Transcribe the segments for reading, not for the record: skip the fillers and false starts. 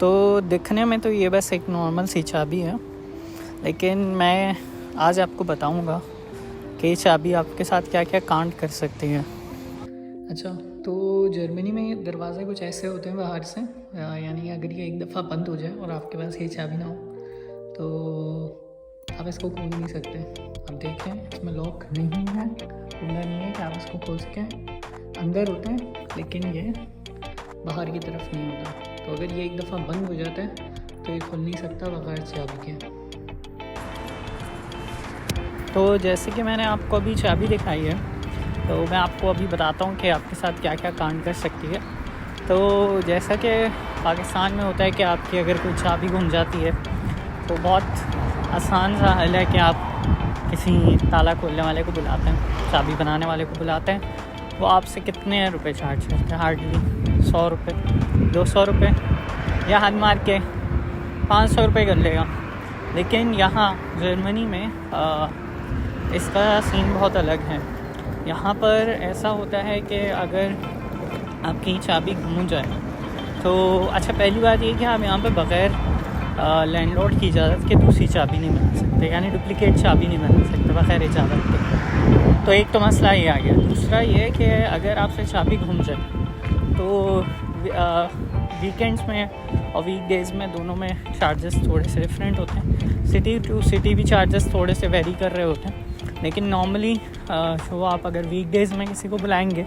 तो दिखने में तो ये बस एक नॉर्मल सी चाबी है, लेकिन मैं आज आपको बताऊंगा कि ये चाबी आपके साथ क्या क्या कांड कर सकती है। अच्छा, तो जर्मनी में दरवाज़े कुछ ऐसे होते हैं बाहर से, यानी अगर ये एक दफ़ा बंद हो जाए और आपके पास ये चाबी ना हो तो आप इसको खोल नहीं सकते। आप देखें इसमें लॉक नहीं है, खुला नहीं है कि आप इसको खोल सकें। अंदर होते हैं लेकिन ये बाहर की तरफ नहीं होता। तो अगर ये एक दफ़ा बंद हो जाता है तो ये खुल नहीं सकता बगैर चाबी के। तो जैसे कि मैंने आपको अभी चाबी दिखाई है, तो मैं आपको अभी बताता हूँ कि आपके साथ क्या क्या कांड कर सकती है। तो जैसा कि पाकिस्तान में होता है कि आपकी अगर कोई चाबी गुम जाती है तो बहुत आसान सा हल है कि आप किसी ताला खोलने वाले को बुलाते हैं, चाबी बनाने वाले को बुलाते हैं। वो आपसे कितने रुपए चार्ज करते हैं? हार्डली 100 रुपये, 200 रुपये, या हद मार के 500 रुपये कर लेगा। लेकिन यहाँ जर्मनी में इसका सीन बहुत अलग है। यहाँ पर ऐसा होता है कि अगर आपकी चाबी गुम जाए तो अच्छा, पहली बात ये कि आप यहाँ पर बग़ैर लैंडलॉर्ड की इजाज़त के दूसरी चाबी नहीं बना सकते, यानी डुप्लिकेट चाबी नहीं बना सकते बग़ैर इजाज़त के। तो एक तो मसला ये आ गया। दूसरा ये कि अगर आपसे चाबी गुम जाए तो वीकेंड्स में और वीकडेज़ में दोनों में चार्जेस थोड़े से डिफरेंट होते हैं। सिटी टू सिटी भी चार्जेस थोड़े से वेरी कर रहे होते हैं, लेकिन नॉर्मली जो आप अगर वीकडेज़ में किसी को बुलाएंगे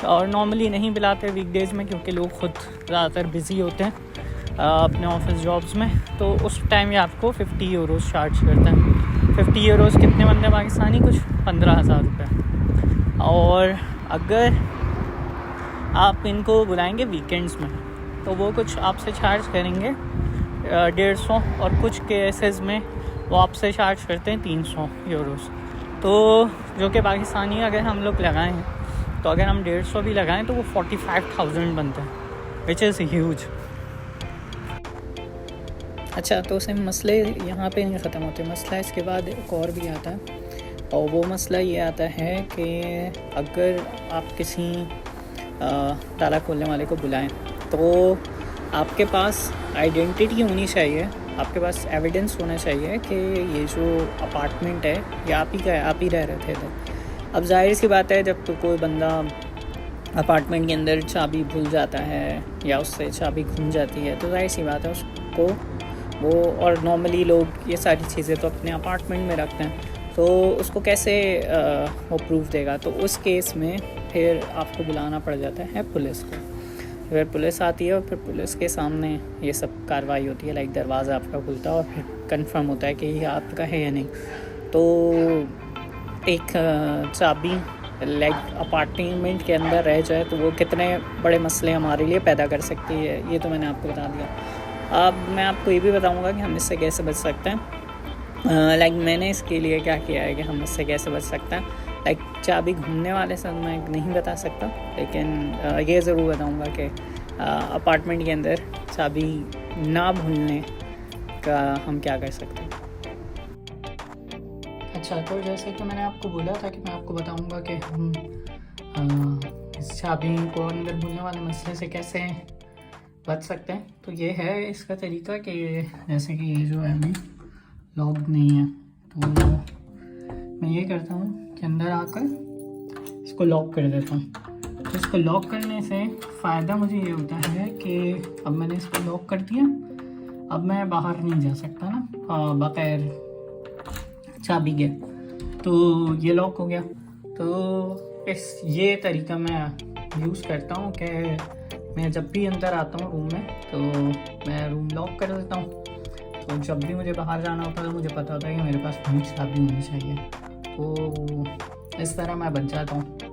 और नॉर्मली नहीं बुलाते वीकडेज़ में, क्योंकि लोग खुद ज़्यादातर बिज़ी होते हैं अपने ऑफिस जॉब्स में, तो उस टाइम ये आपको 50 यूरोज़ चार्ज करता है। 50 यूरोज़ कितने बनते पाकिस्तानी? कुछ 15,000 रुपये। और अगर आप इनको बुलाएंगे वीकेंड्स में तो वो कुछ आपसे चार्ज करेंगे 150, और कुछ केसेस में वो आपसे चार्ज करते हैं 300 यूरोज़। तो जो कि पाकिस्तानी अगर हम लोग लगाएं, तो अगर हम 150 भी लगाएं तो वो 45,000 बनते हैं, विच इज़ ह्यूज। अच्छा, तो सिर्फ मसले यहाँ पे नहीं ख़त्म होते। मसला इसके बाद एक और भी आता है, और वो मसला ये आता है कि अगर आप किसी ताला खोलने वाले को बुलाएं तो आपके पास आइडेंटिटी होनी चाहिए, आपके पास एविडेंस होना चाहिए कि ये जो अपार्टमेंट है ये आप ही का है, आप ही रह रहे थे इधर। अब जाहिर सी बात है, जब तो कोई बंदा अपार्टमेंट के अंदर चाबी भूल जाता है या उससे चाबी गुम जाती है तो जाहिर सी बात है उसको वो, और नॉर्मली लोग ये सारी चीज़ें तो अपने अपार्टमेंट में रखते हैं, तो उसको कैसे वो प्रूफ देगा? तो उस केस में फिर आपको बुलाना पड़ जाता है पुलिस को। फिर पुलिस आती है और फिर पुलिस के सामने ये सब कार्रवाई होती है। लाइक दरवाज़ा आपका खुलता है और फिर कंफर्म होता है कि ये आपका है या नहीं। तो एक चाबी लाइक अपार्टमेंट के अंदर रह जाए तो वो कितने बड़े मसले हमारे लिए पैदा कर सकती है, ये तो मैंने आपको बता दिया। अब मैं आपको ये भी बताऊँगा कि हम इससे कैसे बच सकते हैं। लाइक मैंने इसके लिए क्या किया है कि हम इससे कैसे बच सकते हैं। लाइक चाबी घूमने वाले से मैं नहीं बता सकता, लेकिन ये ज़रूर बताऊंगा कि अपार्टमेंट के अंदर चाबी ना भूलने का हम क्या कर सकते हैं। अच्छा, तो जैसे कि मैंने आपको बोला था कि मैं आपको बताऊंगा कि हम इस चाबी को अंदर भूलने वाले मसले से कैसे बच सकते हैं। तो ये है इसका तरीका कि जैसे कि ये जो है अभी लॉक नहीं है, तो मैं ये करता हूँ कि अंदर आकर इसको लॉक कर देता हूँ। तो इसको लॉक करने से फ़ायदा मुझे ये होता है कि अब मैंने इसको लॉक कर दिया, अब मैं बाहर नहीं जा सकता ना बग़ैर चाबी के, तो ये लॉक हो गया। तो ये तरीका मैं यूज़ करता हूँ कि मैं जब भी अंदर आता हूँ रूम में तो मैं रूम लॉक कर देता हूँ। तो जब भी मुझे बाहर जाना होता है तो मुझे पता होता है कि मेरे पास वही चाबी होनी चाहिए, तो इस तरह मैं बच जाता हूँ।